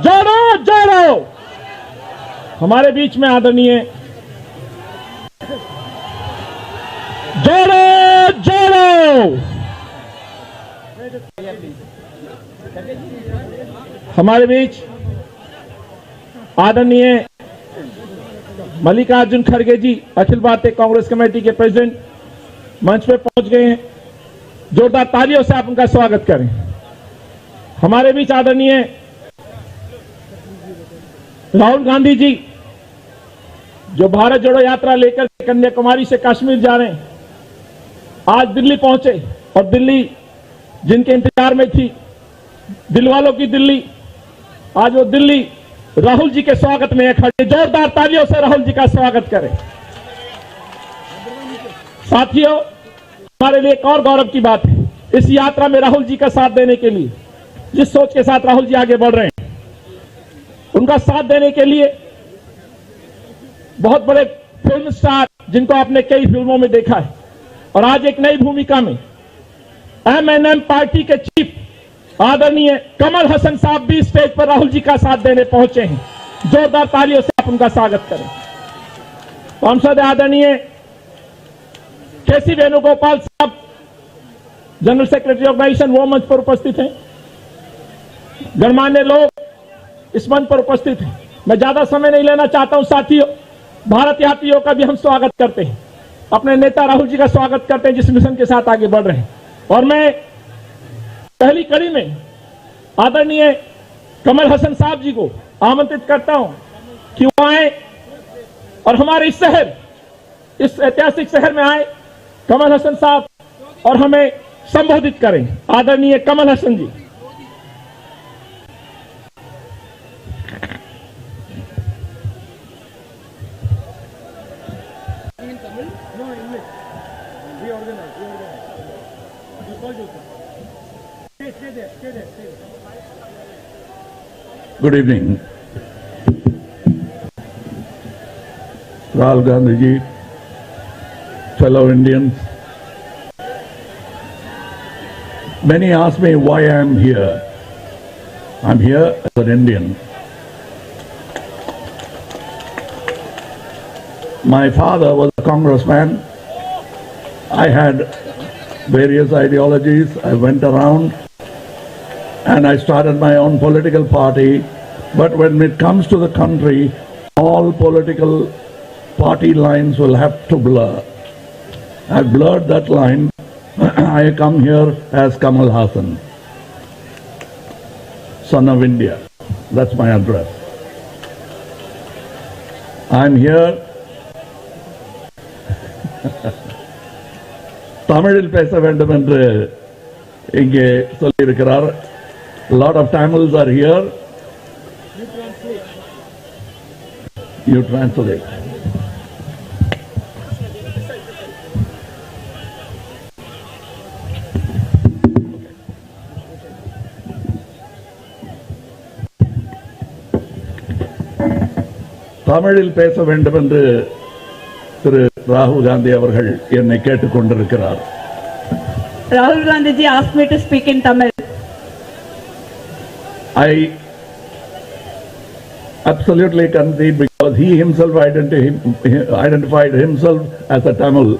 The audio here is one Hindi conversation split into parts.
जोड़ो जोड़ो। हमारे बीच में आदरणीय जोड़ो जोड़ो हमारे बीच आदरणीय मल्लिकार्जुन खड़गे जी अखिल भारतीय कांग्रेस कमेटी के प्रेसिडेंट मंच पे पहुंच गए हैं। जोरदार तालियों से आप उनका स्वागत करें। हमारे बीच आदरणीय राहुल गांधी जी जो भारत जोड़ो यात्रा लेकर कन्याकुमारी से कश्मीर जा रहे हैं, आज दिल्ली पहुंचे और दिल्ली जिनके इंतजार में थी, दिल वालों की दिल्ली, आज वो दिल्ली राहुल जी के स्वागत में खड़े। जोरदार तालियों से राहुल जी का स्वागत करें। साथियों, हमारे लिए एक और गौरव की बात है, इस यात्रा में राहुल जी का साथ देने के लिए, जिस सोच के साथ राहुल जी आगे बढ़ रहे हैं, उनका साथ देने के लिए बहुत बड़े फिल्म स्टार जिनको आपने कई फिल्मों में देखा है और आज एक नई भूमिका में एमएनएम पार्टी के चीफ आदरणीय कमल हसन साहब भी स्टेज पर राहुल जी का साथ देने पहुंचे हैं। जोरदार तालियों से आप उनका स्वागत करें। सांसद आदरणीय केसी वेणुगोपाल साहब जनरल सेक्रेटरी ऑर्गेनाइजेशन वो मंच पर उपस्थित हैं। गणमान्य लोग इस मंच पर उपस्थित हैं। मैं ज्यादा समय नहीं लेना चाहता हूं। साथियों, भारत यात्रियों का भी हम स्वागत करते हैं, अपने नेता राहुल जी का स्वागत करते हैं जिस मिशन के साथ आगे बढ़ रहे हैं। और मैं पहली कड़ी में आदरणीय कमल हसन साहब जी को आमंत्रित करता हूं कि वो आए और हमारे इस शहर, इस ऐतिहासिक शहर में आए कमल हसन साहब और हमें संबोधित करें। आदरणीय कमल हसन जी। Good evening. Rahul Gandhi ji, fellow Indians. Many ask me why I am here. I'm here as an Indian. My father was a congressman. I had various ideologies. I went around and I started my own political party. But when it comes to the country, all political party lines will have to blur. I've blurred that line. I come here as Kamal Hassan, son of India. That's my address. I'm here. தமிழில் பேச வேண்டும் என்று இங்கே சொல்லியிருக்கிறார். A lot of Tamils are here. You translate. தமிழில் பேச வேண்டும் என்று திரு ராகுல் காந்தி அவர்கள் என்னை கேட்டுக் கொண்டிருக்கிறார். Rahul Gandhi ji asked me to speak in Tamil. I absolutely concede because he himself identified himself as a Tamil.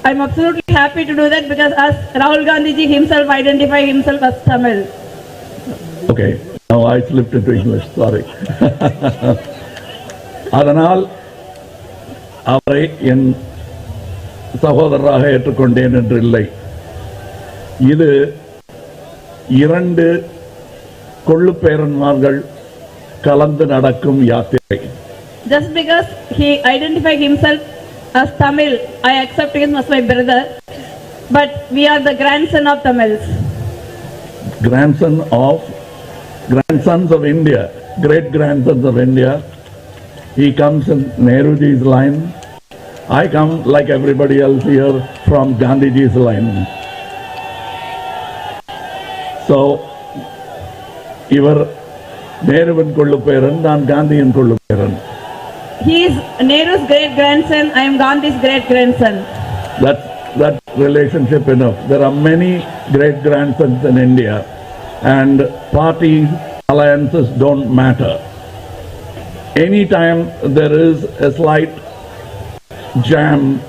I'm absolutely happy to do that because as Rahul Gandhi ji himself identified himself as Tamil. Okay, now I slipped into English, sorry. அதனால் அவரை என் சகோதரராக ஏற்றுக்கொண்டேன் என்று இல்லை. இது இரண்டு கொள்ளுப்பேரன்மார்கள் கலந்து நடக்கும் யாத்திரை. Just because he identified himself as Tamil, I accept him as my brother, but we are the grandson of Tamils. Grandsons of India, great grandsons of India. He comes in Nehruji's line. I come like everybody else here from Gandhiji's line. So, இவர் நேருவின் கொள்ளுப்பேரன், நான் காந்தியின் கொள்ளுப்பேரன். He is Nehru's great grandson, I am Gandhi's great grandson. That relationship enough. There are many great grandsons in India and parties alliances don't matter. Anytime there is a slight jam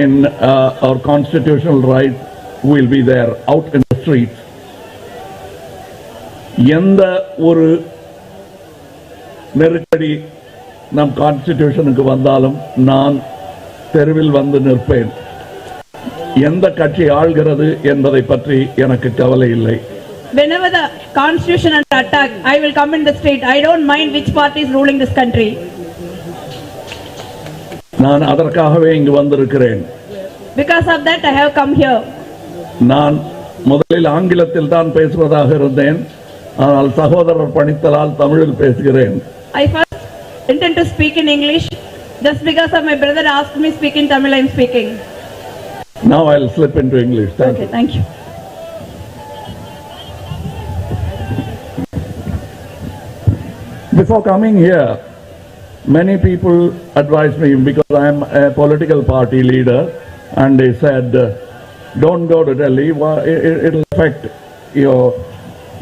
in our constitutional rights, we'll be there out in the streets. எந்த ஒரு நெருக்கடி நம் கான்ஸ்டிடியூஷனுக்கு வந்தாலும் நான் தெருவில் வந்து நிற்பேன். எந்த கட்சி ஆள்கிறது என்பதை பற்றி எனக்கு கவலை இல்லை. Whenever the constitution under attack, I will come in the street. I don't mind which party is ruling this country. நான் அதற்காகவே இங்கு வந்திருக்கிறேன். Because of that, I have come here. நான் முதலில் ஆங்கிலத்தில் தான் பேசுவதாக இருந்தேன். ஆனால் சகோதரர் பணித்தலால் தமிழில் பேசுகிறேன். I first intend to speak in English. Just because of my brother asked me speak in Tamil, I am speaking. Now I'll slip into English. Thank you. Thank you. Before coming here, many people advised me, because I am a political party leader, and they said, don't go to Delhi, it'll affect your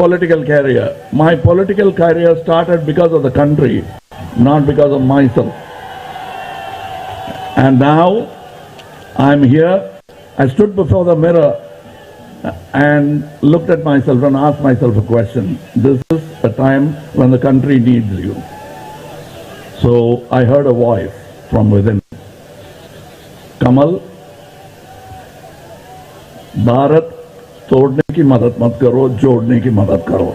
political career. My political career started because of the country, not because of myself. And now I'm here. I stood before the mirror and looked at myself and asked myself a question. This is a time when the country needs you. So I heard a voice from within. Kamal, Bharat तोड़ने की मदद मत करो, जोड़ने की मदद करो.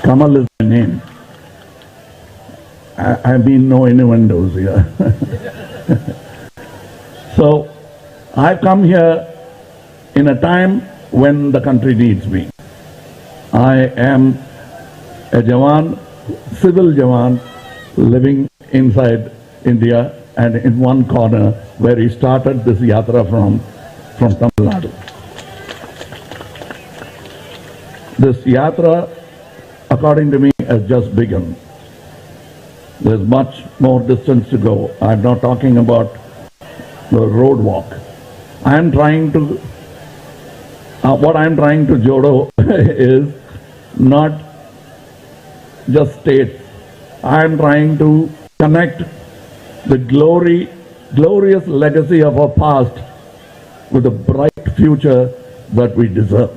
Kamal is my name. I mean no innuendos here. So I've come here in a time when the country needs me. I am a Jawan, civil Jawan, living inside India and in one corner where he started this yatra from Tamil Nadu. This yatra, according to me, has just begun. There's much more distance to go. I'm not talking about the road walk. I'm trying to, what I'm trying to jodo is not just states. I'm trying to connect the glorious legacy of our past with a bright future that we deserve.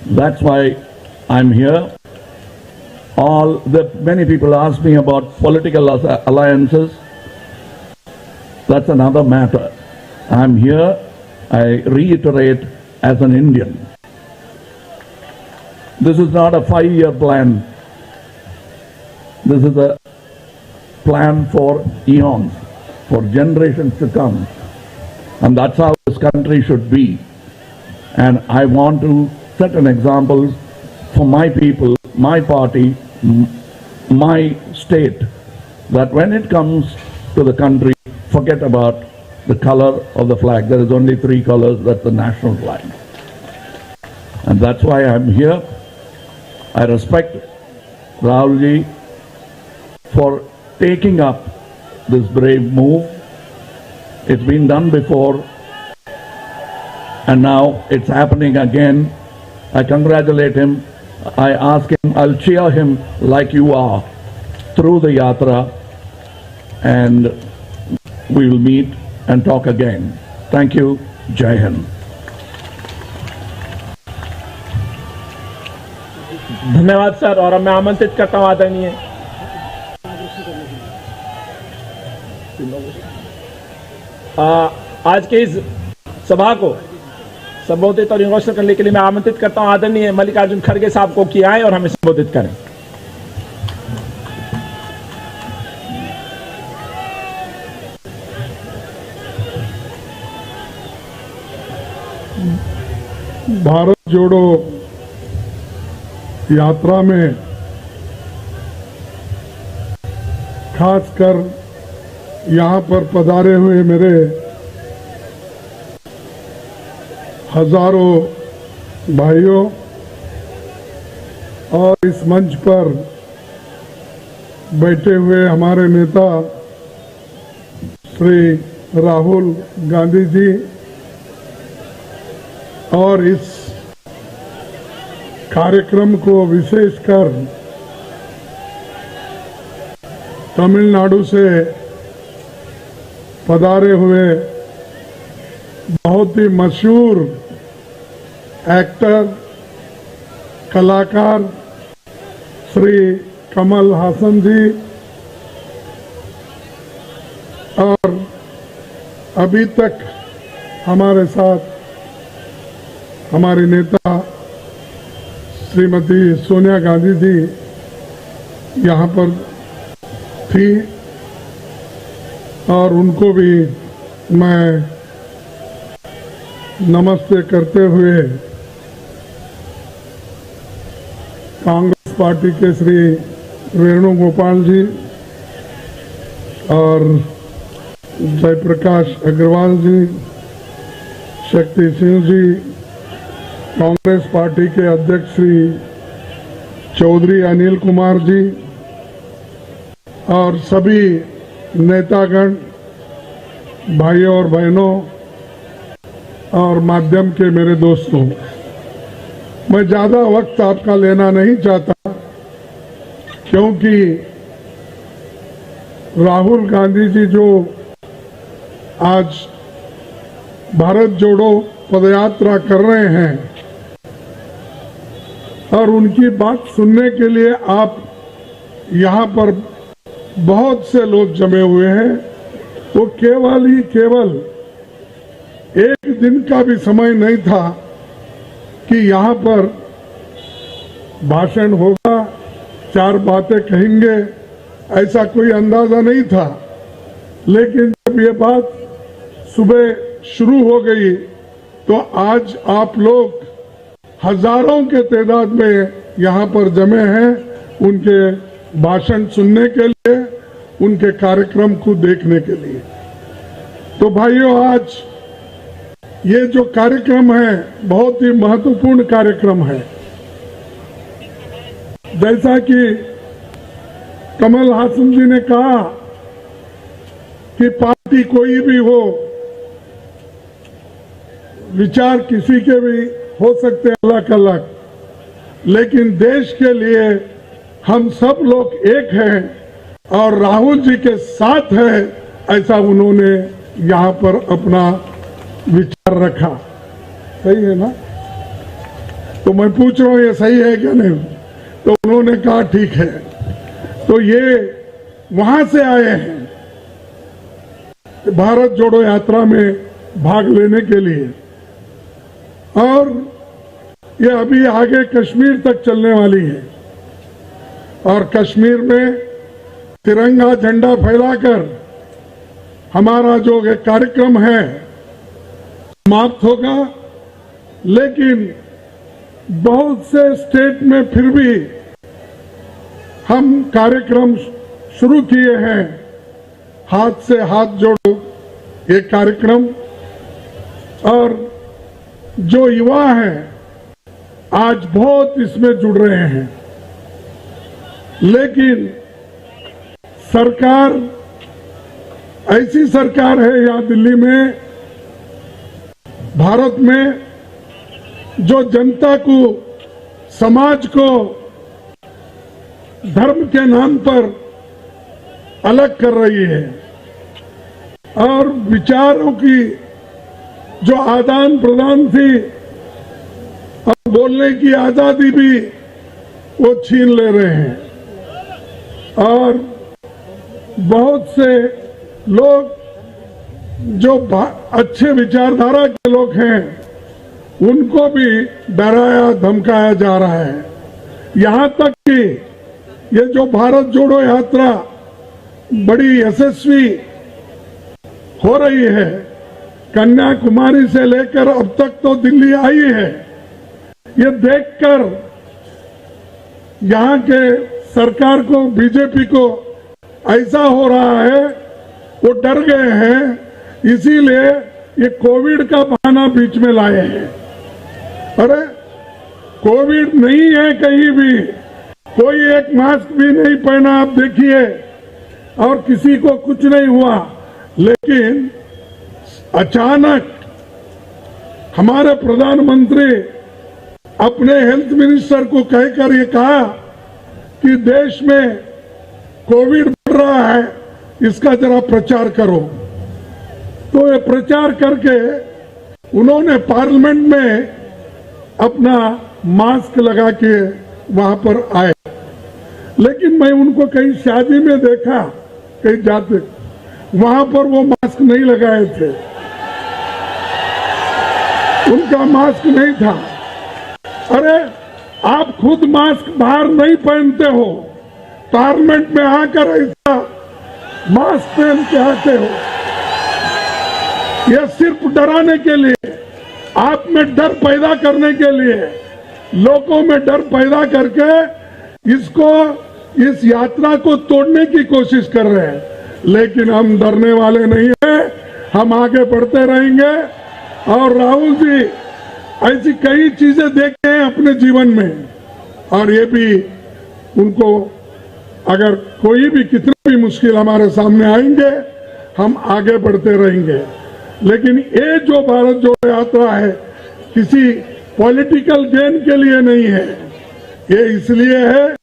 That's why I'm here. Many people ask me about political alliances. That's another matter. I'm here, I reiterate, as an Indian. This is not a 5-year plan. This is a plan for eons, for generations to come. And that's how this country should be. And I want to set an example for my people, my party, my state, that when it comes to the country, forget about the color of the flag. There is only 3 colors, that's the national flag. And that's why I'm here. I respect Rahulji for taking up this brave move. It's been done before and now it's happening again. I congratulate him. I ask him, I'll cheer him like you are through the yatra, and we will meet and talk again. Thank you. Jai Hind. धन्यवाद सर. और अब मैं आमंत्रित करता हूं आदरणीय आज के इस सभा को संबोधित और इनोग्रेशन करने के लिए मैं आमंत्रित करता हूं आदरणीय मल्लिकार्जुन खड़गे साहब को कि आए और हमें संबोधित करें. भारत जोड़ो यात्रा में खासकर यहाँ पर पधारे हुए मेरे हजारों भाइयों और इस मंच पर बैठे हुए हमारे नेता श्री राहुल गांधी जी और इस कार्यक्रम को विशेषकर तमिलनाडु से पधारे हुए बहुत ही मशहूर एक्टर कलाकार श्री कमल हासन जी और अभी तक हमारे साथ हमारी नेता श्रीमती सोनिया गांधी जी यहाँ पर थी और उनको भी मैं नमस्ते करते हुए कांग्रेस पार्टी के श्री वेणुगोपाल जी और जयप्रकाश अग्रवाल जी, शक्ति सिंह जी, कांग्रेस पार्टी के अध्यक्ष श्री चौधरी अनिल कुमार जी और सभी नेतागण, भाइयों और बहनों और माध्यम के मेरे दोस्तों, मैं ज्यादा वक्त आपका लेना नहीं चाहता क्योंकि राहुल गांधी जी जो आज भारत जोड़ो पदयात्रा कर रहे हैं और उनकी बात सुनने के लिए आप यहाँ पर बहुत से लोग जमे हुए हैं, वो केवल एक दिन का भी समय नहीं था कि यहाँ पर भाषण होगा, 4 बातें कहेंगे, ऐसा कोई अंदाजा नहीं था। लेकिन जब ये बात सुबह शुरू हो गई तो आज आप लोग हजारों के तादाद में यहाँ पर जमे हैं उनके भाषण सुनने के लिए, उनके कार्यक्रम को देखने के लिए। तो भाइयों, आज ये जो कार्यक्रम है बहुत ही महत्वपूर्ण कार्यक्रम है। जैसा कि कमल हासन जी ने कहा कि पार्टी कोई भी हो, विचार किसी के भी हो सकते हैं अलग अलग, लेकिन देश के लिए हम सब लोग एक हैं और राहुल जी के साथ है, ऐसा उन्होंने यहाँ पर अपना विचार रखा। सही है ना? तो मैं पूछ रहा हूँ ये सही है क्या नहीं? तो उन्होंने कहा ठीक है। तो ये वहां से आए हैं भारत जोड़ो यात्रा में भाग लेने के लिए और ये अभी आगे कश्मीर तक चलने वाली है और कश्मीर में तिरंगा झंडा फैलाकर हमारा जो ये कार्यक्रम है समाप्त होगा। लेकिन बहुत से स्टेट में फिर भी हम कार्यक्रम शुरू किए हैं, हाथ से हाथ जोड़ो ये कार्यक्रम, और जो युवा हैं आज बहुत इसमें जुड़ रहे हैं। लेकिन सरकार ऐसी सरकार है यहाँ दिल्ली में, भारत में, जो जनता को, समाज को धर्म के नाम पर अलग कर रही है और विचारों की जो आदान प्रदान थी और बोलने की आजादी भी वो छीन ले रहे हैं। और बहुत से लोग जो अच्छे विचारधारा के लोग हैं उनको भी डराया धमकाया जा रहा है। यहाँ तक कि ये जो भारत जोड़ो यात्रा बड़ी यशस्वी हो रही है, कन्याकुमारी से लेकर अब तक तो दिल्ली आई है, ये देखकर यहाँ के सरकार को, बीजेपी को ऐसा हो रहा है, वो डर गए हैं, इसीलिए ये कोविड का बहाना बीच में लाए हैं। अरे कोविड नहीं है कहीं भी, कोई एक मास्क भी नहीं पहना, आप देखिए, और किसी को कुछ नहीं हुआ। लेकिन अचानक हमारे प्रधानमंत्री अपने हेल्थ मिनिस्टर को कहकर ये कहा कि देश में कोविड बढ़ रहा है, इसका जरा प्रचार करो। तो ये प्रचार करके उन्होंने पार्लियामेंट में अपना मास्क लगा के वहां पर आए, लेकिन मैं उनको कहीं शादी में देखा, कहीं जाते, वहां पर वो मास्क नहीं लगाए थे, उनका मास्क नहीं था। अरे आप खुद मास्क बाहर नहीं पहनते हो, पार्लियामेंट में आकर ऐसा मास्क पहन के आते हो। यह सिर्फ डराने के लिए, आप में डर पैदा करने के लिए, लोगों में डर पैदा करके इसको, इस यात्रा को तोड़ने की कोशिश कर रहे हैं। लेकिन हम डरने वाले नहीं हैं, हम आगे बढ़ते रहेंगे। और राहुल जी ऐसी कई चीजें देखे हैं अपने जीवन में, और ये भी उनको, अगर कोई भी कितनी भी मुश्किल हमारे सामने आएंगे, हम आगे बढ़ते रहेंगे। लेकिन ये जो भारत जोड़ो यात्रा है, किसी पॉलिटिकल गेन के लिए नहीं है, ये इसलिए है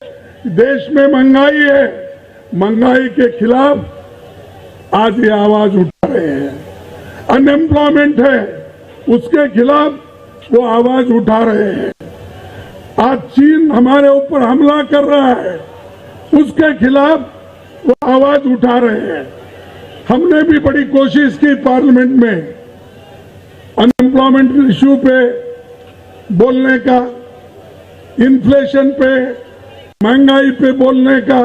कि देश में महंगाई है, महंगाई के खिलाफ आज ये आवाज उठा रहे हैं। अनएम्प्लॉयमेंट है, उसके खिलाफ वो आवाज उठा रहे हैं। आज चीन हमारे ऊपर हमला कर रहा है, उसके खिलाफ वो आवाज उठा रहे हैं। हमने भी बड़ी कोशिश की पार्लियामेंट में अनएम्प्लॉयमेंट इश्यू पे बोलने का, इन्फ्लेशन पे, महंगाई पे बोलने का,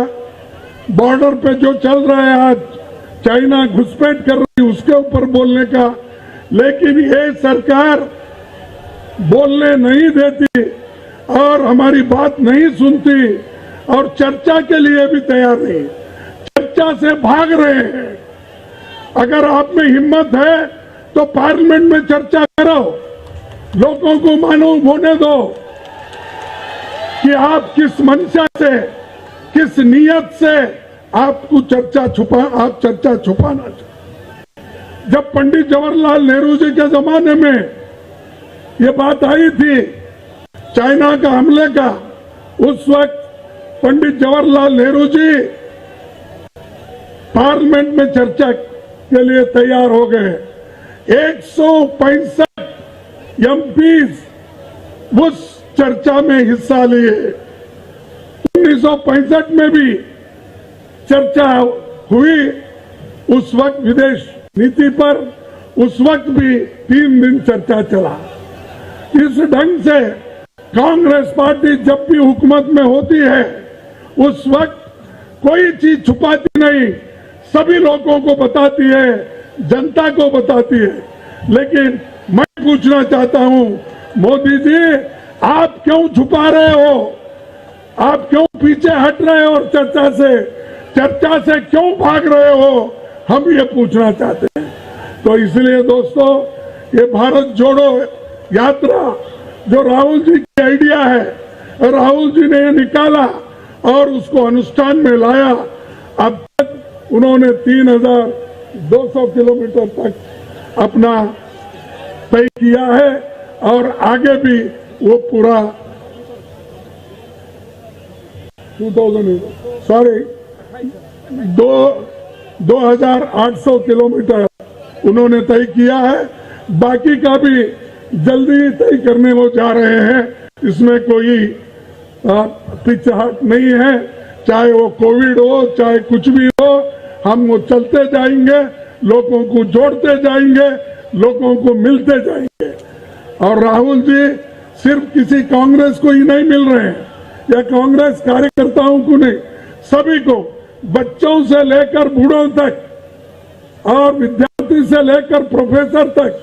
बॉर्डर पे जो चल रहा है आज, चाइना घुसपैठ कर रही है उसके ऊपर बोलने का। लेकिन ये सरकार बोलने नहीं देती और हमारी बात नहीं सुनती, और चर्चा के लिए भी तैयार नहीं, चर्चा से भाग रहे हैं। अगर आप में हिम्मत है तो पार्लियामेंट में चर्चा करो, लोगों को मालूम होने दो कि आप किस मंशा से, किस नियत से आपको चर्चा छुपाना चाहते। जब पंडित जवाहरलाल नेहरू जी के जमाने में ये बात आई थी चाइना का हमले का, उस वक्त पंडित जवाहरलाल नेहरू जी पार्लियामेंट में चर्चा के लिए तैयार हो गए। 165 एमपीज उस चर्चा में हिस्सा लिए। 1965 में भी चर्चा हुई, उस वक्त विदेश नीति पर, उस वक्त भी 3 दिन चर्चा चला। इस ढंग से कांग्रेस पार्टी जब भी हुकूमत में होती है, उस वक्त कोई चीज छुपाती नहीं, सभी लोगों को बताती है, जनता को बताती है। लेकिन मैं पूछना चाहता हूं, मोदी जी आप क्यों छुपा रहे हो? आप क्यों पीछे हट रहे हो और चर्चा से क्यों भाग रहे हो? हम ये पूछना चाहते हैं। तो इसलिए दोस्तों, ये भारत जोड़ो यात्रा जो राहुल जी की आइडिया है, राहुल जी ने ये निकाला और उसको अनुष्ठान में लाया। अब तक उन्होंने 3200 किलोमीटर तक अपना तय किया है, और आगे भी वो पूरा 2800 किलोमीटर उन्होंने तय किया है। बाकी का भी जल्दी तय करने वो जा रहे हैं, इसमें कोई पिछाहट नहीं है। चाहे वो कोविड हो, चाहे कुछ भी हो, हम वो चलते जाएंगे, लोगों को जोड़ते जाएंगे, लोगों को मिलते जाएंगे। और राहुल जी सिर्फ किसी कांग्रेस को ही नहीं मिल रहे हैं, या कांग्रेस कार्यकर्ताओं को नहीं, सभी को, बच्चों से लेकर बूढ़ों तक, और विद्यार्थी से लेकर प्रोफेसर तक,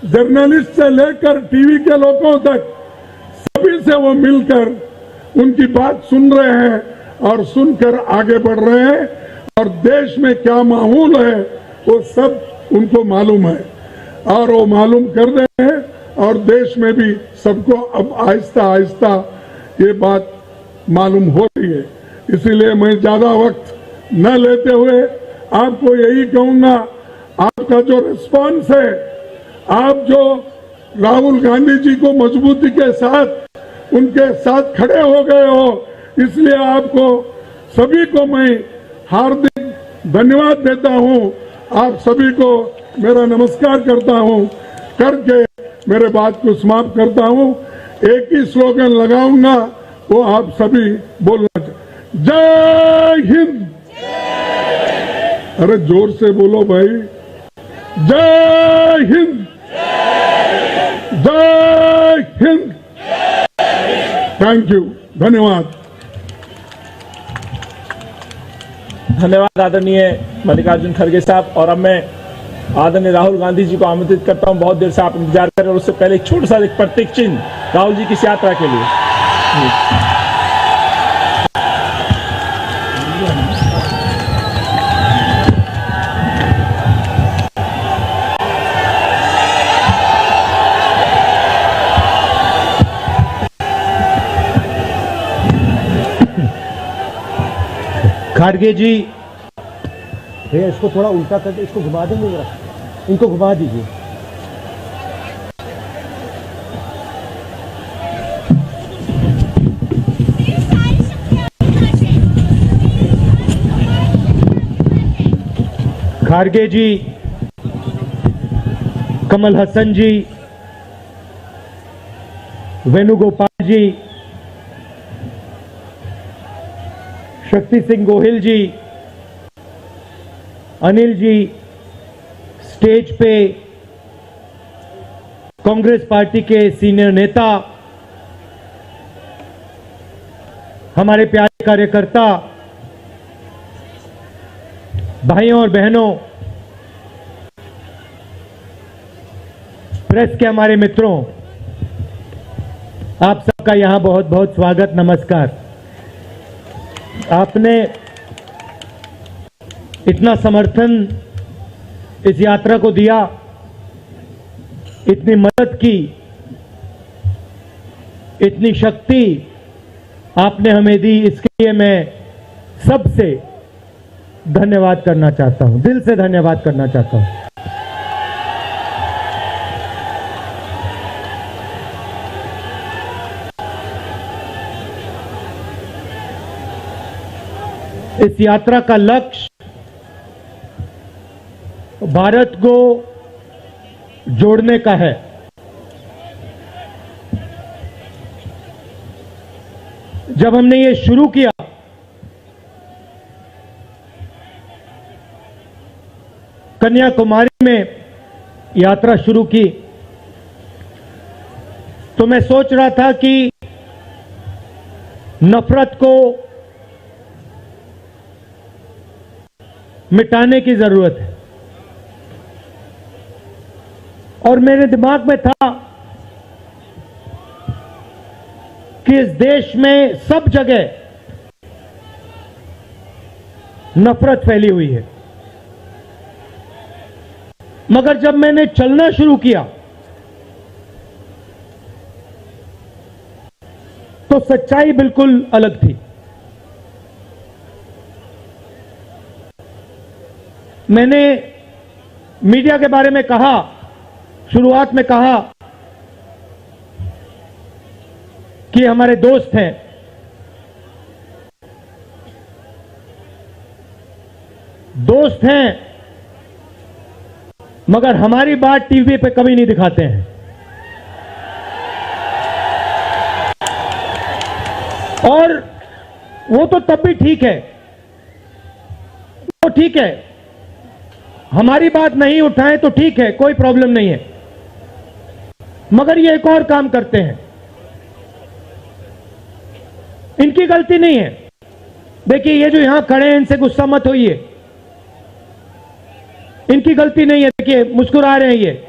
जर्नलिस्ट से लेकर टीवी के लोगों तक, सभी से वो मिलकर उनकी बात सुन रहे हैं और सुनकर आगे बढ़ रहे हैं। और देश में क्या माहौल है वो सब उनको मालूम है, और वो मालूम कर रहे हैं। और देश में भी सबको अब आहिस्ता आहिस्ता ये बात मालूम हो रही है। इसीलिए मैं ज्यादा वक्त न लेते हुए आपको यही कहूंगा, आपका जो रिस्पांस है, आप जो राहुल गांधी जी को मजबूती के साथ उनके साथ खड़े हो गए हो, इसलिए आपको सभी को मैं हार्दिक धन्यवाद देता हूं। आप सभी को मेरा नमस्कार करता हूं करके मेरे बात को समाप्त करता हूं। एक ही स्लोगन लगाऊंगा, वो आप सभी बोलना चाहिए। जय हिंद। अरे जोर से बोलो भाई, जय हिंद, जय हिंद। थैंक यू, धन्यवाद। धन्यवाद आदरणीय मल्लिकार्जुन खड़गे साहब। और अब मैं आदरणीय राहुल गांधी जी को आमंत्रित करता हूं। बहुत देर से आप इंतजार कर रहे हैं, और उससे पहले एक छोटा सा एक प्रतीक चिन्ह राहुल जी की इस यात्रा के लिए। खाड़गे जी, भैया इसको थोड़ा उल्टा करके इसको घुमा देंगे जरा, इनको घुमा दीजिए। खाड़गे जी, कमल हसन जी, वेणुगोपाल जी, शक्ति सिंह गोहिल जी, अनिल जी, स्टेज पे कांग्रेस पार्टी के सीनियर नेता, हमारे प्यारे कार्यकर्ता, भाइयों और बहनों, प्रेस के हमारे मित्रों, आप सबका यहां बहुत बहुत स्वागत, नमस्कार। आपने इतना समर्थन इस यात्रा को दिया, इतनी मदद की, इतनी शक्ति आपने हमें दी, इसके लिए मैं सबसे धन्यवाद करना चाहता हूं, दिल से धन्यवाद करना चाहता हूं। इस यात्रा का लक्ष्य भारत को जोड़ने का है। जब हमने ये शुरू किया, कन्याकुमारी में यात्रा शुरू की, तो मैं सोच रहा था कि नफरत को मिटाने की जरूरत है, और मेरे दिमाग में था कि इस देश में सब जगह नफरत फैली हुई है। मगर जब मैंने चलना शुरू किया तो सच्चाई बिल्कुल अलग थी। मैंने मीडिया के बारे में कहा, शुरुआत में कहा कि हमारे दोस्त हैं, दोस्त हैं, मगर हमारी बात टीवी पे कभी नहीं दिखाते हैं। और वो तो तब भी ठीक है, वो ठीक है, हमारी बात नहीं उठाएं तो ठीक है, कोई प्रॉब्लम नहीं है। मगर ये एक और काम करते हैं, इनकी गलती नहीं है। देखिए, ये जो यहां खड़े हैं, इनसे गुस्सा मत होइए, इनकी गलती नहीं है। देखिए, मुस्कुरा रहे हैं, ये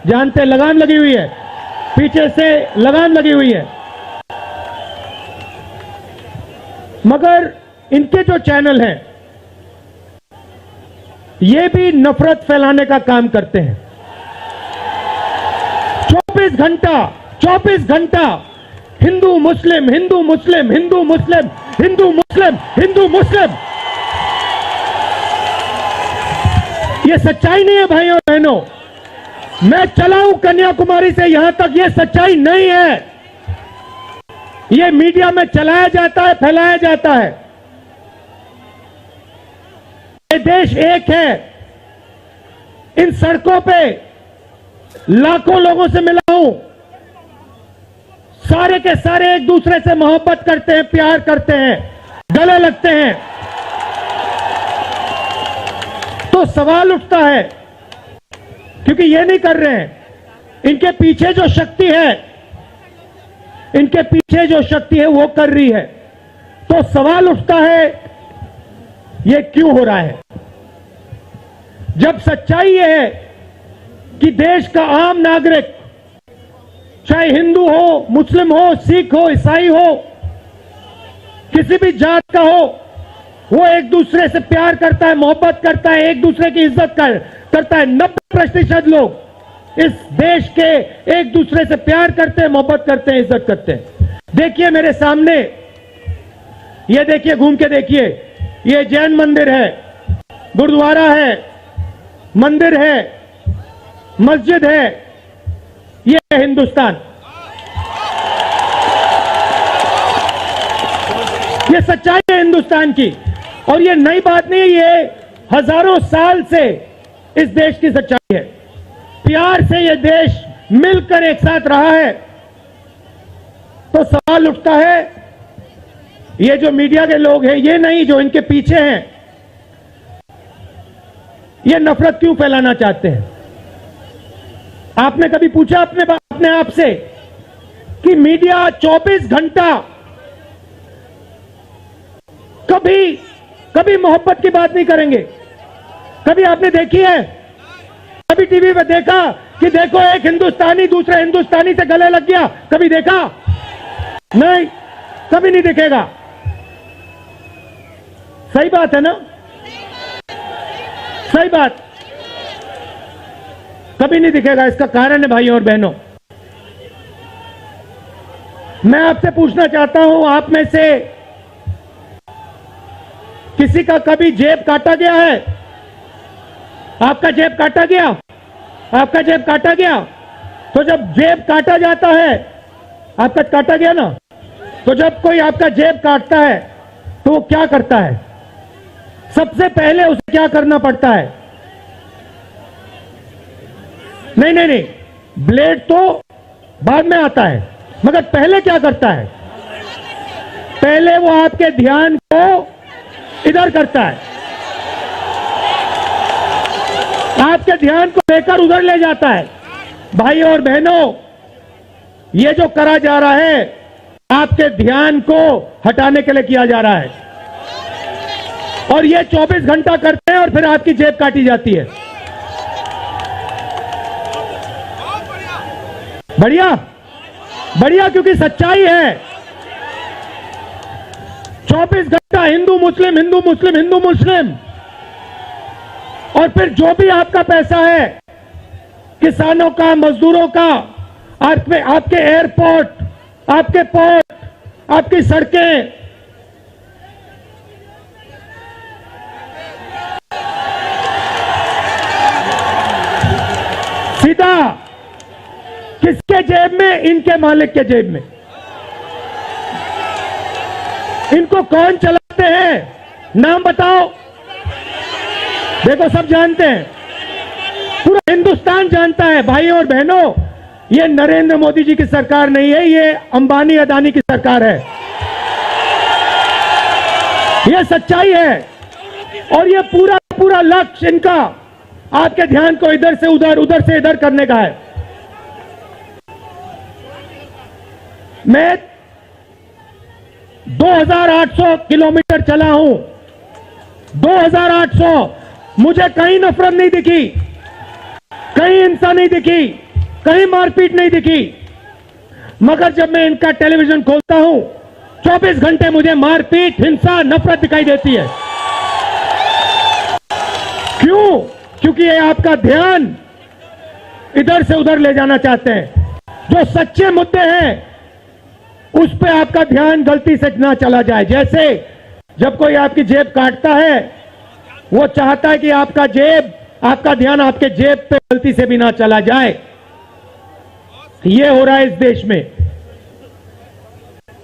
जानते हैं लगाम लगी हुई है, पीछे से लगाम लगी हुई है। मगर इनके जो चैनल हैं, ये भी नफरत फैलाने का काम करते हैं। 24 घंटा हिंदू मुस्लिम, हिंदू मुस्लिम, हिंदू मुस्लिम, हिंदू मुस्लिम, हिंदू मुस्लिम। ये सच्चाई नहीं है भाइयों और बहनों। मैं चला हूं कन्याकुमारी से यहां तक, ये सच्चाई नहीं है। ये मीडिया में चलाया जाता है, फैलाया जाता है। ये देश एक है। इन सड़कों पे लाखों लोगों से मिला हूं, सारे के सारे एक दूसरे से मोहब्बत करते हैं, प्यार करते हैं, गले लगते हैं। तो सवाल उठता है, क्योंकि ये नहीं कर रहे हैं, इनके पीछे जो शक्ति है, इनके पीछे जो शक्ति है वो कर रही है। तो सवाल उठता है, ये क्यों हो रहा है? जब सच्चाई ये है कि देश का आम नागरिक, चाहे हिंदू हो, मुस्लिम हो, सिख हो, ईसाई हो, किसी भी जात का हो, वो एक दूसरे से प्यार करता है, मोहब्बत करता है, एक दूसरे की इज्जत करता है। 90% लोग इस देश के एक दूसरे से प्यार करते हैं, मोहब्बत करते हैं, इज्जत करते हैं। देखिए मेरे सामने, ये देखिए, घूम के देखिए, ये जैन मंदिर है, गुरुद्वारा है, मंदिर है, मस्जिद है, ये है हिंदुस्तान। ये सच्चाई है हिंदुस्तान की, और ये नई बात नहीं, ये हजारों साल से इस देश की सच्चाई है। प्यार से ये देश मिलकर एक साथ रहा है। तो सवाल उठता है, ये जो मीडिया के लोग हैं, ये नहीं, जो इनके पीछे हैं, ये नफरत क्यों फैलाना चाहते हैं? आपने कभी पूछा अपने आप से कि मीडिया 24 घंटा कभी मोहब्बत की बात नहीं करेंगे? कभी आपने देखी है? कभी टीवी पे देखा कि देखो एक हिंदुस्तानी दूसरे हिंदुस्तानी से गले लग गया? कभी देखा? नहीं, कभी नहीं दिखेगा। सही बात है ना? सही बात, कभी नहीं दिखेगा। इसका कारण है भाइयों और बहनों, मैं आपसे पूछना चाहता हूं, आप में से किसी का कभी जेब काटा गया है? आपका जेब काटा गया? आपका जेब काटा गया? तो जब जेब काटा जाता है, आपका काटा गया ना, तो जब कोई आपका जेब काटता है तो वो क्या करता है? सबसे पहले उसे क्या करना पड़ता है? नहीं, ब्लेड तो बाद में आता है, मगर पहले क्या करता है? पहले वो आपके ध्यान को इधर करता है, आपके ध्यान को लेकर उधर ले जाता है। भाइयों और बहनों, ये जो करा जा रहा है, आपके ध्यान को हटाने के लिए किया जा रहा है, और ये 24 घंटा करते हैं और फिर आपकी जेब काटी जाती है। बढ़िया, बढ़िया, क्योंकि सच्चाई है। 24 घंटा हिंदू मुस्लिम, हिंदू मुस्लिम, हिंदू मुस्लिम, और फिर जो भी आपका पैसा है, किसानों का, मजदूरों का, आपके एयरपोर्ट, आपके पोर्ट, आपकी सड़कें, सीधा किसके जेब में? इनके मालिक के जेब में। इनको कौन चलाते हैं? नाम बताओ। देखो, सब जानते हैं, पूरा हिंदुस्तान जानता है। भाइयों और बहनों, ये नरेंद्र मोदी जी की सरकार नहीं है, ये अंबानी अदानी की सरकार है। ये सच्चाई है, और ये पूरा लक्ष्य इनका आपके ध्यान को इधर से उधर, उधर से इधर करने का है। मैं 2800 किलोमीटर चला हूं, 2800, मुझे कहीं नफरत नहीं दिखी, कहीं हिंसा नहीं दिखी, कहीं मारपीट नहीं दिखी। मगर जब मैं इनका टेलीविजन खोलता हूं, 24 घंटे मुझे मारपीट, हिंसा, नफरत दिखाई देती है। क्यों? क्योंकि ये आपका ध्यान इधर से उधर ले जाना चाहते हैं। जो सच्चे मुद्दे हैं उस पे आपका ध्यान गलती से ना चला जाए। जैसे जब कोई आपकी जेब काटता है, वो चाहता है कि आपका ध्यान आपके जेब पे गलती से भी ना चला जाए। ये हो रहा है इस देश में।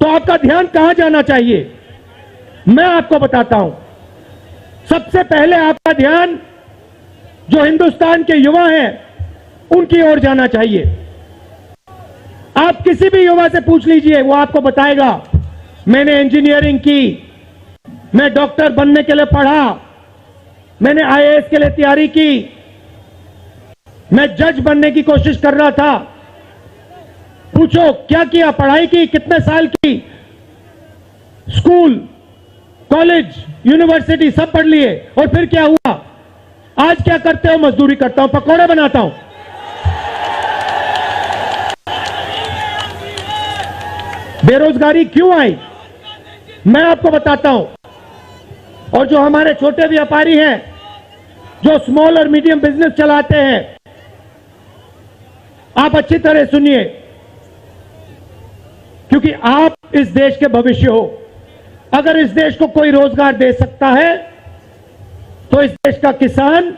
तो आपका ध्यान कहां जाना चाहिए? मैं आपको बताता हूं। सबसे पहले आपका ध्यान जो हिंदुस्तान के युवा हैं उनकी ओर जाना चाहिए। आप किसी भी युवा से पूछ लीजिए, वो आपको बताएगा मैंने इंजीनियरिंग की, मैं डॉक्टर बनने के लिए पढ़ा, मैंने आईएएस के लिए तैयारी की, मैं जज बनने की कोशिश कर रहा था। पूछो क्या किया, पढ़ाई की, कितने साल की, स्कूल, कॉलेज, यूनिवर्सिटी सब पढ़ लिए, और फिर क्या हुआ? आज क्या करते हो? मजदूरी करता हूं, पकौड़े बनाता हूं। बेरोजगारी क्यों आई? मैं आपको बताता हूं। और जो हमारे छोटे व्यापारी हैं, जो स्मॉल और मीडियम बिजनेस चलाते हैं, आप अच्छी तरह सुनिए, क्योंकि आप इस देश के भविष्य हो। अगर इस देश को कोई रोजगार दे सकता है तो इस देश का किसान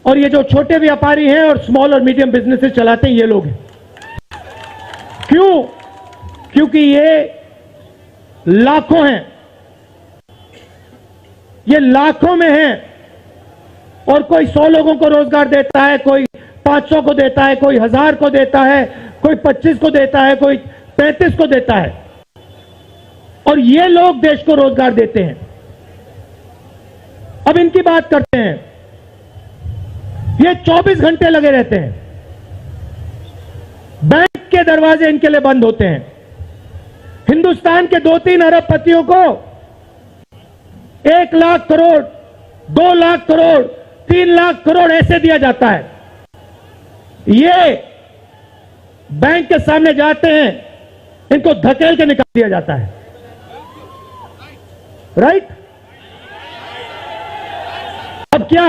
और ये जो छोटे व्यापारी हैं और स्मॉल और मीडियम बिजनेसेस चलाते हैं, ये लोग हैं। क्यों? क्योंकि ये लाखों हैं, ये लाखों में हैं, और कोई 100 लोगों को रोजगार देता है, कोई 500 को देता है, कोई 1000 को देता है, कोई 25 को देता है, कोई 35 को देता है, और ये लोग देश को रोजगार देते हैं। अब इनकी बात करते हैं। ये 24 घंटे लगे रहते हैं, बैंक के दरवाजे इनके लिए बंद होते हैं। हिंदुस्तान के 2-3 अरबपतियों को 1 लाख करोड़, 2 लाख करोड़, 3 लाख करोड़ ऐसे दिया जाता है। ये बैंक के सामने जाते हैं, इनको धकेल के निकाल दिया जाता है। राइट? अब क्या?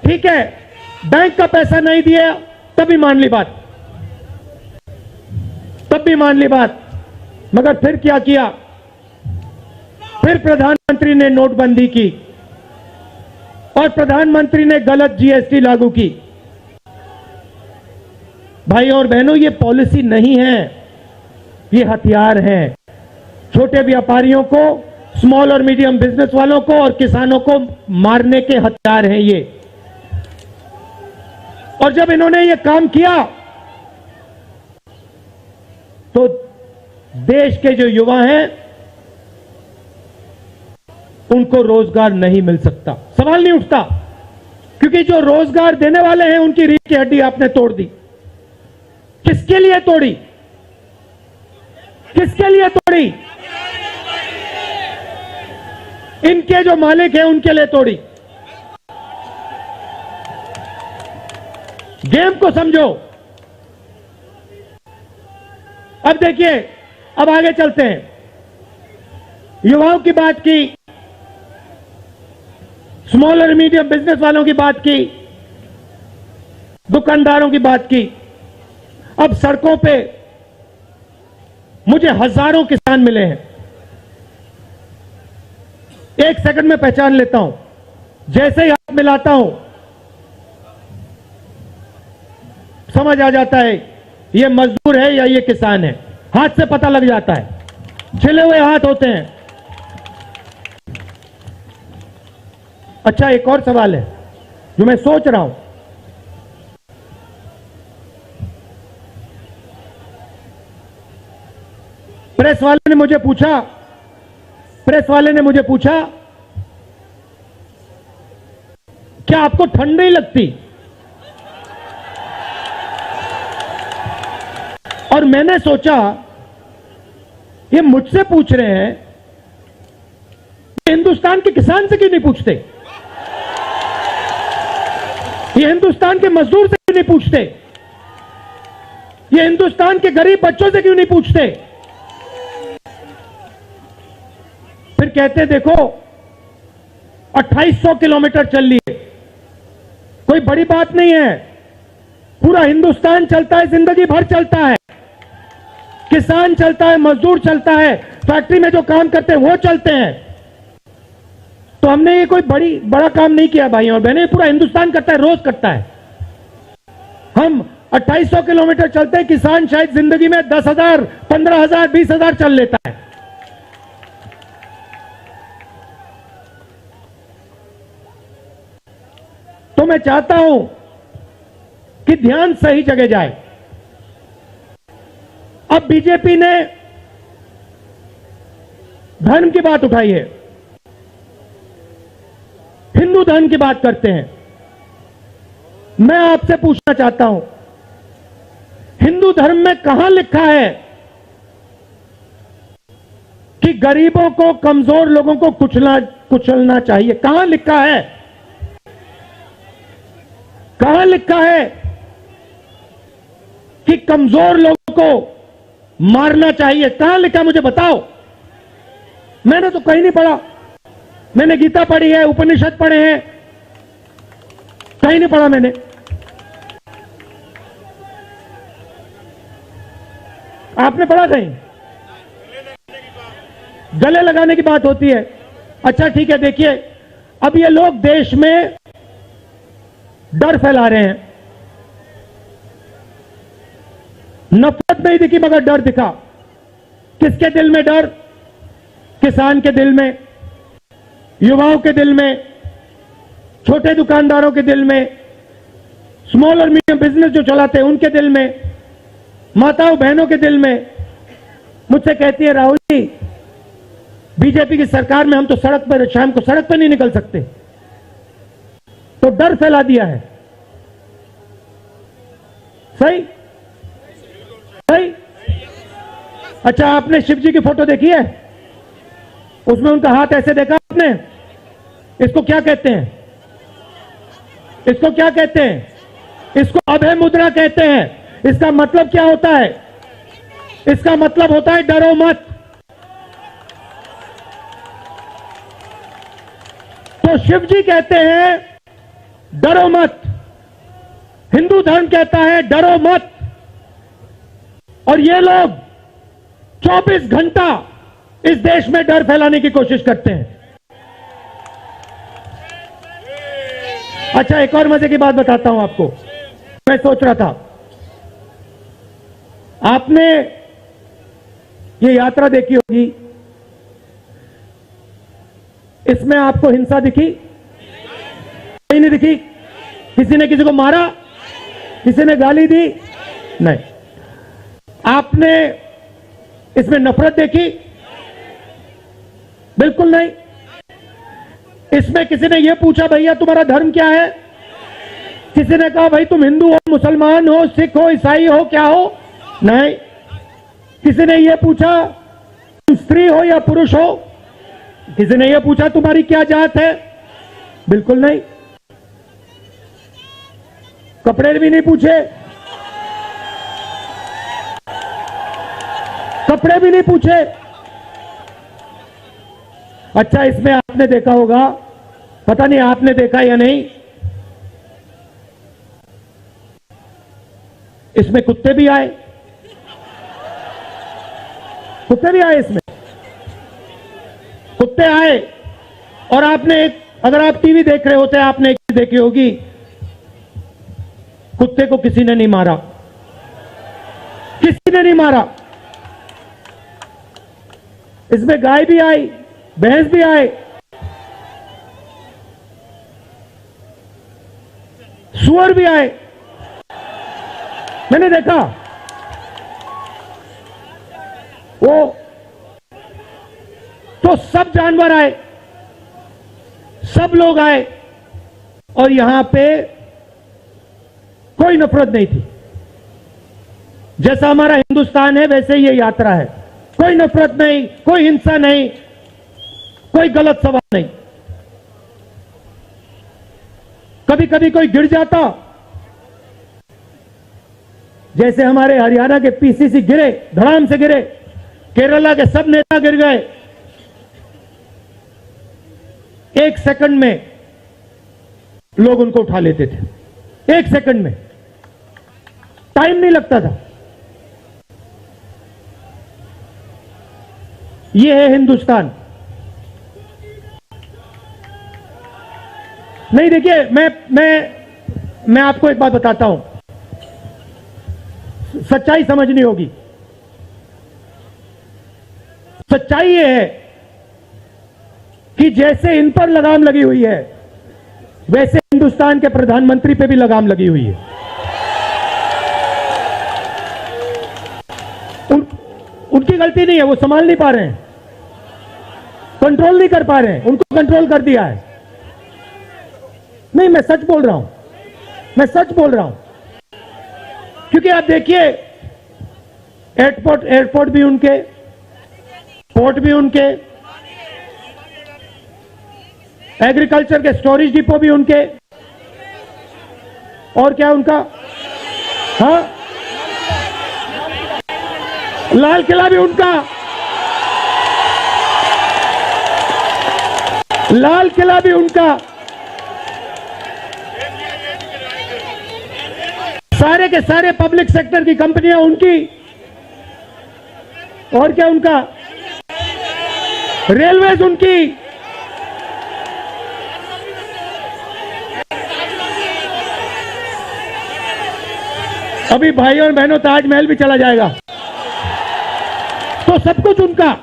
ठीक है, बैंक का पैसा नहीं दिया तभी मान ली बात, तब भी मान ली बात। मगर फिर क्या किया? फिर प्रधानमंत्री ने नोटबंदी की और प्रधानमंत्री ने गलत जीएसटी लागू की। भाई और बहनों, ये पॉलिसी नहीं है, ये हथियार है। छोटे व्यापारियों को, स्मॉल और मीडियम बिजनेस वालों को और किसानों को मारने के हथियार हैं ये। और जब इन्होंने ये काम किया तो देश के जो युवा हैं उनको रोजगार नहीं मिल सकता, सवाल नहीं उठता, क्योंकि जो रोजगार देने वाले हैं उनकी रीढ़ की हड्डी आपने तोड़ दी। किसके लिए तोड़ी? किसके लिए तोड़ी? इनके जो मालिक हैं उनके लिए तोड़ी। गेम को समझो। अब देखिए, अब आगे चलते हैं। युवाओं की बात की, स्मॉल और मीडियम बिजनेस वालों की बात की, दुकानदारों की बात की। अब सड़कों पे मुझे हजारों किसान मिले हैं, 1 सेकंड में पहचान लेता हूं। जैसे ही हाथ मिलाता हूं समझ आ जाता है ये मजदूर है या ये किसान है, हाथ से पता लग जाता है, छिले हुए हाथ होते हैं। अच्छा, एक और सवाल है जो मैं सोच रहा हूं। प्रेस वाले ने मुझे पूछा क्या आपको ठंड नहीं लगती? और मैंने सोचा ये मुझसे पूछ रहे हैं, हिंदुस्तान के किसान से क्यों नहीं पूछते? ये हिंदुस्तान के मजदूर से क्यों नहीं पूछते? ये हिंदुस्तान के गरीब बच्चों से क्यों नहीं पूछते? फिर कहते देखो 2800 किलोमीटर चल लिए, कोई बड़ी बात नहीं है, पूरा हिंदुस्तान चलता है, जिंदगी भर चलता है, किसान चलता है, मजदूर चलता है, फैक्ट्री में जो काम करते हैं वो चलते हैं। तो हमने ये कोई बड़ा काम नहीं किया भाई और बहनें, पूरा हिंदुस्तान करता है, रोज करता है। हम 2800 किलोमीटर चलते किसान शायद जिंदगी में 10,000, 15,000, 20,000 चल लेता है। तो मैं चाहता हूं कि ध्यान सही जगह जाए। अब बीजेपी ने धर्म की बात उठाई है, हिंदू धर्म की बात करते हैं। मैं आपसे पूछना चाहता हूं, हिंदू धर्म में कहां लिखा है कि गरीबों को, कमजोर लोगों को कुचलना चाहिए? कहां लिखा है? कहां लिखा है कि कमजोर लोगों को मारना चाहिए? कहां लिखा, मुझे बताओ। मैंने तो कहीं नहीं पढ़ा। मैंने गीता पढ़ी है, उपनिषद पढ़े हैं, कहीं नहीं पढ़ा मैंने। आपने पढ़ा कहीं? गले लगाने की बात होती है। अच्छा ठीक है, देखिए अब ये लोग देश में डर फैला रहे हैं। नफरत नहीं दिखी मगर डर दिखा। किसके दिल में डर? किसान के दिल में, युवाओं के दिल में, छोटे दुकानदारों के दिल में, स्मॉल और मीडियम बिजनेस जो चलाते हैं उनके दिल में, माताओं बहनों के दिल में। मुझसे कहती है, राहुल जी बीजेपी की सरकार में हम तो सड़क पर, शाम को सड़क पर नहीं निकल सकते। तो डर फैला दिया है। सही सही। अच्छा, आपने शिव जी की फोटो देखी है? उसमें उनका हाथ ऐसे देखा आपने? इसको क्या कहते हैं? इसको क्या कहते हैं? इसको अभय मुद्रा कहते हैं। इसका मतलब क्या होता है? इसका मतलब होता है डरो मत। तो शिव जी कहते हैं डरो मत, हिंदू धर्म कहता है डरो मत, और ये लोग 24 घंटा इस देश में डर फैलाने की कोशिश करते हैं। अच्छा, एक और मजे की बात बताता हूं आपको। मैं सोच रहा था, आपने ये यात्रा देखी होगी, इसमें आपको हिंसा दिखी? कहीं नहीं दिखी? किसी ने किसी को मारा? किसी ने गाली दी? नहीं। आपने इसमें नफरत देखी? बिल्कुल नहीं। इसमें किसी ने यह पूछा भैया तुम्हारा धर्म क्या है? किसी ने कहा भाई तुम हिंदू हो, मुसलमान हो, सिख हो, ईसाई हो, क्या हो? नहीं। किसी ने यह पूछा तुम स्त्री हो या पुरुष हो? किसी ने यह पूछा तुम्हारी क्या जात है? बिल्कुल नहीं। कपड़े भी नहीं पूछे, कपड़े भी नहीं पूछे। अच्छा, इसमें आपने देखा होगा, पता नहीं आपने देखा या नहीं, इसमें कुत्ते भी आए। कुत्ते भी आए इसमें, कुत्ते आए। और आपने, अगर आप टीवी देख रहे होते, आपने एक चीज देखी होगी, कुत्ते को किसी ने नहीं मारा, किसी ने नहीं मारा। इसमें गाय भी आई, भैंस भी आए, सुअर भी आए, मैंने देखा। वो तो सब जानवर आए, सब लोग आए, और यहां पे कोई नफरत नहीं थी। जैसा हमारा हिंदुस्तान है वैसे ही ये यात्रा है। कोई नफरत नहीं, कोई हिंसा नहीं, कोई गलत सवाल नहीं। कभी कभी कोई गिर जाता, जैसे हमारे हरियाणा के पीसीसी गिरे, धड़ाम से गिरे, केरला के सब नेता गिर गए। 1 सेकंड में लोग उनको उठा लेते थे, 1 सेकंड में, टाइम नहीं लगता था। ये है हिंदुस्तान। नहीं, देखिए मैं आपको एक बात बताता हूं। सच्चाई समझनी होगी। सच्चाई ये है कि जैसे इन पर लगाम लगी हुई है, वैसे हिंदुस्तान के प्रधानमंत्री पे भी लगाम लगी हुई है। उनकी गलती नहीं है, वो संभाल नहीं पा रहे हैं, कंट्रोल नहीं कर पा रहे हैं, उनको कंट्रोल कर दिया है। नहीं, मैं सच बोल रहा हूं, मैं सच बोल रहा हूं। क्योंकि आप देखिए, एयरपोर्ट भी उनके, पोर्ट भी उनके, एग्रीकल्चर के स्टोरेज डिपो भी उनके, और क्या उनका, हाँ, लाल किला भी उनका, लाल किला भी उनका, सारे के सारे पब्लिक सेक्टर की कंपनियां उनकी, और क्या उनका, रेलवेज उनकी, अभी भाई और बहनों ताजमहल भी चला जाएगा, तो सब कुछ उनका।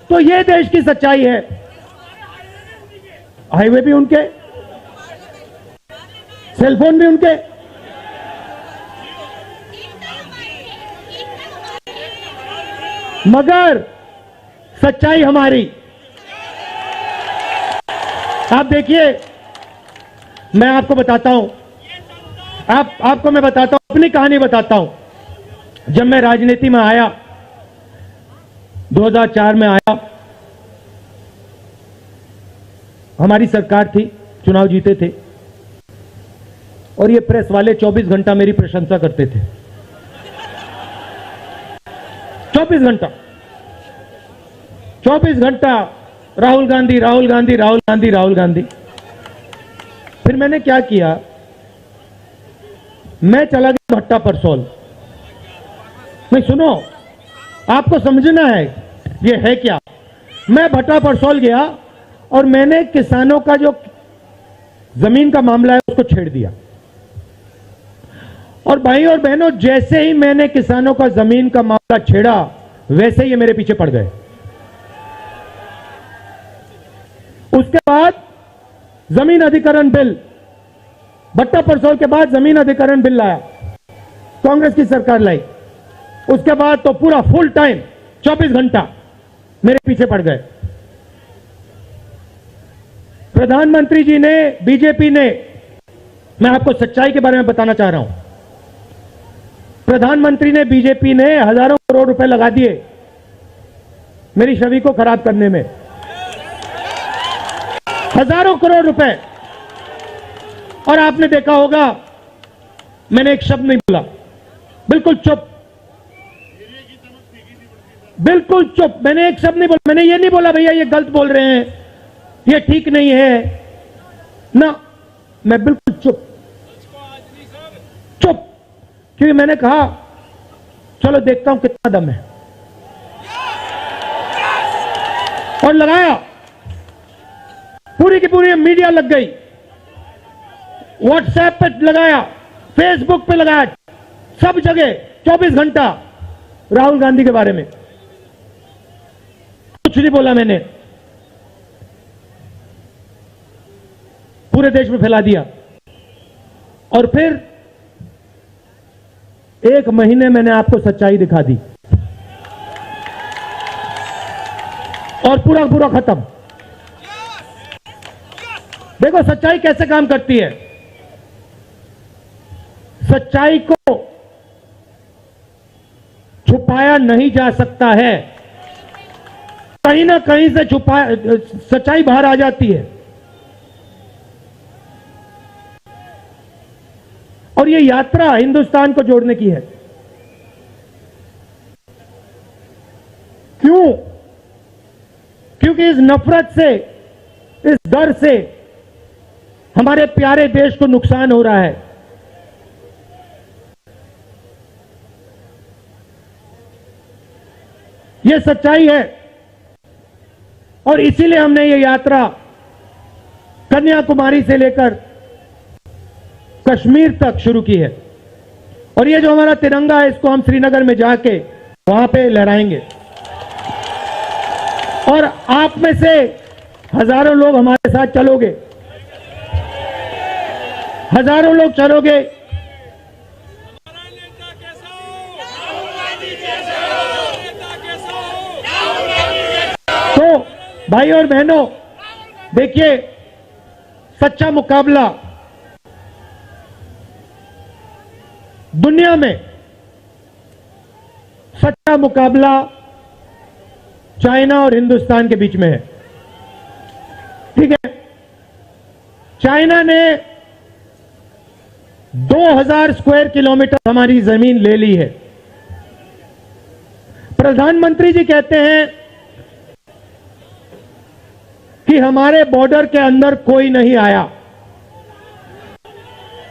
तो ये देश की सच्चाई है। हाईवे भी उनके, सेलफोन भी उनके, मगर सच्चाई हमारी। आप देखिए, मैं आपको बताता हूं, आपको मैं बताता हूं, अपनी कहानी बताता हूं। जब मैं राजनीति में आया, 2004 में आया, हमारी सरकार थी, चुनाव जीते थे, और ये प्रेस वाले 24 घंटा मेरी प्रशंसा करते थे। 24 घंटा, 24 घंटा राहुल गांधी, राहुल गांधी, राहुल गांधी, राहुल गांधी। फिर मैंने क्या किया, मैं चला गया भट्टा परसोल। नहीं, सुनो, आपको समझना है ये है क्या। मैं भट्टा परसोल गया और मैंने किसानों का जो जमीन का मामला है उसको छेड़ दिया। और भाई और बहनों, जैसे ही मैंने किसानों का जमीन का मामला छेड़ा, वैसे ही ये मेरे पीछे पड़ गए। उसके बाद जमीन अधिग्रहण बिल, भट्टा परसोल के बाद जमीन अधिग्रहण बिल लाया, कांग्रेस की सरकार लाई। उसके बाद तो पूरा फुल टाइम 24 घंटा मेरे पीछे पड़ गए। प्रधानमंत्री जी ने, बीजेपी ने, मैं आपको सच्चाई के बारे में बताना चाह रहा हूं, प्रधानमंत्री ने, बीजेपी ने हजारों करोड़ रुपए लगा दिए मेरी छवि को खराब करने में। हजारों करोड़ रुपए। और आपने देखा होगा, मैंने एक शब्द नहीं बोला, बिल्कुल चुप, बिल्कुल चुप। मैंने एक शब्द नहीं बोला। मैंने ये नहीं बोला भैया ये गलत बोल रहे हैं, ये ठीक नहीं है ना, मैं बिल्कुल चुप, चुप। क्योंकि मैंने कहा चलो देखता हूं कितना दम है, और लगाया। पूरी की पूरी मीडिया लग गई, व्हाट्सएप पे लगाया, फेसबुक पे लगाया, सब जगह 24 घंटा राहुल गांधी के बारे में। कुछ नहीं बोला मैंने, पूरे देश में फैला दिया। और फिर 1 महीने मैंने आपको सच्चाई दिखा दी, और पूरा पूरा खत्म। देखो सच्चाई कैसे काम करती है। सच्चाई को छुपाया नहीं जा सकता है, कहीं ना कहीं से सच्चाई बाहर आ जाती है। और ये यात्रा हिंदुस्तान को जोड़ने की है। क्यों? क्योंकि इस नफरत से, इस डर से हमारे प्यारे देश को नुकसान हो रहा है। यह सच्चाई है, और इसीलिए हमने ये यात्रा कन्याकुमारी से लेकर कश्मीर तक शुरू की है। और ये जो हमारा तिरंगा है, इसको हम श्रीनगर में जाके वहां पे लहराएंगे। और आप में से हजारों लोग हमारे साथ चलोगे, हजारों लोग चलोगे। तो भाई और बहनों, देखिए, सच्चा मुकाबला दुनिया में, सच्चा मुकाबला चाइना और हिंदुस्तान के बीच में है। ठीक है, चाइना ने 2000 स्क्वायर किलोमीटर हमारी जमीन ले ली है। प्रधानमंत्री जी कहते हैं कि हमारे बॉर्डर के अंदर कोई नहीं आया।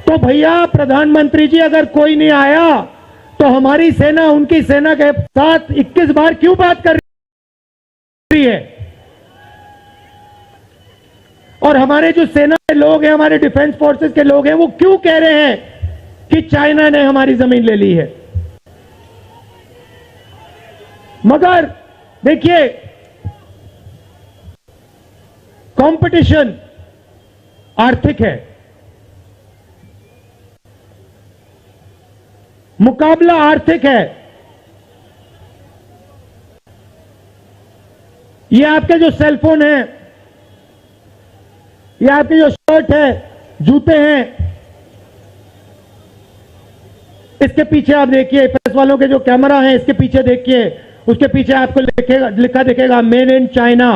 तो भैया प्रधानमंत्री जी, अगर कोई नहीं आया तो हमारी सेना उनकी सेना के साथ 21 बार क्यों बात कर रही है? और हमारे जो सेना के लोग हैं, हमारे डिफेंस फोर्सेस के लोग हैं, वो क्यों कह रहे हैं कि चाइना ने हमारी जमीन ले ली है? मगर देखिए, कंपटीशन आर्थिक है, मुकाबला आर्थिक है। ये आपके जो सेलफोन है, ये आपके जो शर्ट है, जूते हैं, इसके पीछे आप देखिए, प्रेस वालों के जो कैमरा है, इसके पीछे देखिए, उसके पीछे आपको लिखा दिखेगा मेड इन चाइना।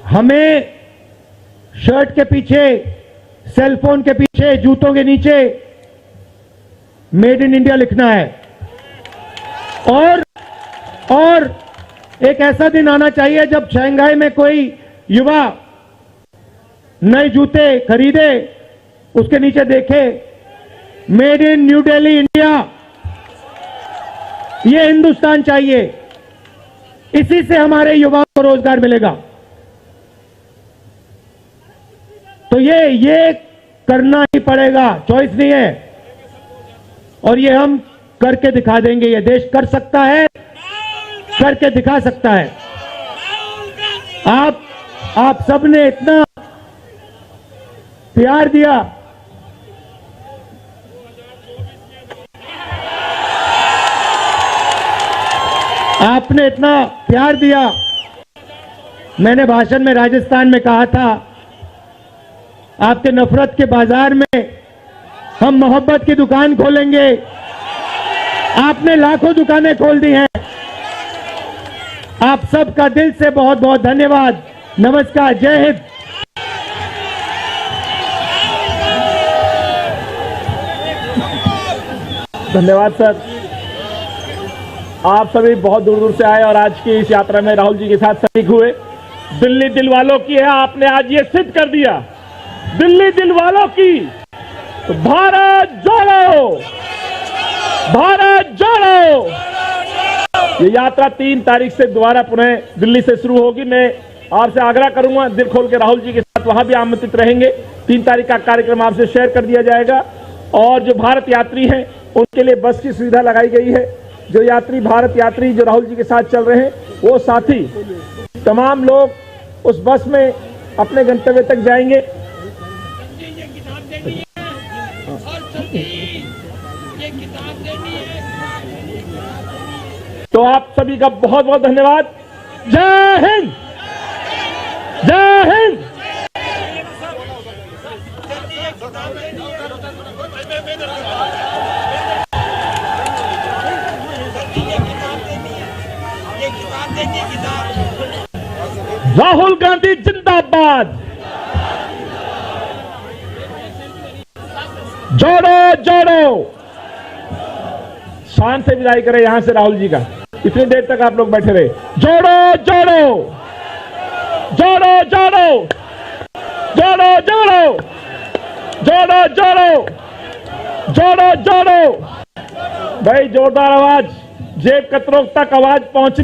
हमें शर्ट के पीछे, सेलफोन के पीछे, जूतों के नीचे मेड इन इंडिया लिखना है। और एक ऐसा दिन आना चाहिए जब शंघाई में कोई युवा नए जूते खरीदे, उसके नीचे देखे made in new Delhi India. ये हिंदुस्तान चाहिए, इसी से हमारे युवाओं को रोजगार मिलेगा। तो ये करना ही पड़ेगा, चॉइस नहीं है। और ये हम करके दिखा देंगे। ये देश कर सकता है, करके दिखा सकता है। आप सबने इतना प्यार दिया, आपने इतना प्यार दिया। मैंने भाषण में राजस्थान में कहा था, आपके नफरत के बाजार में हम मोहब्बत की दुकान खोलेंगे। आपने लाखों दुकानें खोल दी हैं। आप सबका दिल से बहुत बहुत धन्यवाद। नमस्कार, जय हिंद। धन्यवाद सर। आप सभी बहुत दूर दूर से आए और आज की इस यात्रा में राहुल जी के साथ शरीक हुए। दिल्ली दिल वालों की है, आपने आज ये सिद्ध कर दिया, दिल्ली दिल वालों की। तो भारत जोड़ो, भारत जोड़ो। ये यात्रा 3 तारीख से दोबारा पुनः दिल्ली से शुरू होगी। मैं आपसे आग्रह करूंगा, दिल खोल के राहुल जी के साथ वहां भी आमंत्रित रहेंगे। 3 तारीख का कार्यक्रम आपसे शेयर कर दिया जाएगा। और जो भारत यात्री हैं उनके लिए बस की सुविधा लगाई गई है। जो यात्री भारत यात्री जो राहुल जी के साथ चल रहे हैं, वो साथी तमाम लोग उस बस में अपने गंतव्य तक जाएंगे। तो आप सभी का बहुत बहुत धन्यवाद। जय हिंद, जय हिंद। राहुल गांधी जिंदाबाद। जोड़ो जोड़ो। शान से विदाई करें यहां से राहुल जी का। इतनी देर तक आप लोग बैठे रहे। जोड़ो जोड़ो, जोड़ो जोड़ो, जोड़ो जोड़ो, जोड़ो जोड़ो, जोड़ो जोड़ो। भाई जोरदार आवाज, जेब कतरों तक आवाज पहुंच